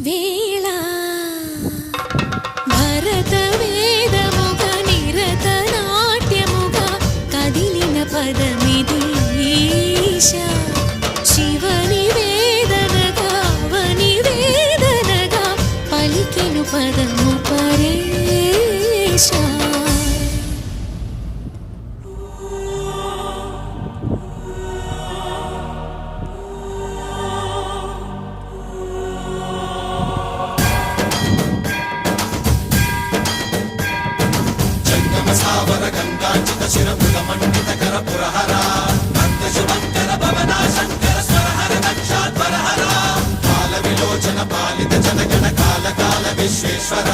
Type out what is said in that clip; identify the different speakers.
Speaker 1: వేళ భరత వేదముగ నిరత నాట్యముగా కదిలిన పదమిది ఈశా శివని వేదనగా అవని వేదనగా పలికెను పదము పరేశా
Speaker 2: సావర గంగాంచిత శిరమృగ మండిత కర పురహర భక్త శుభంకర భవనా శంకర స్వరహర దక్షాధ్వరహర కాల విలోచన పాలిత జనగణ కాల కాల విశ్వేశ్వర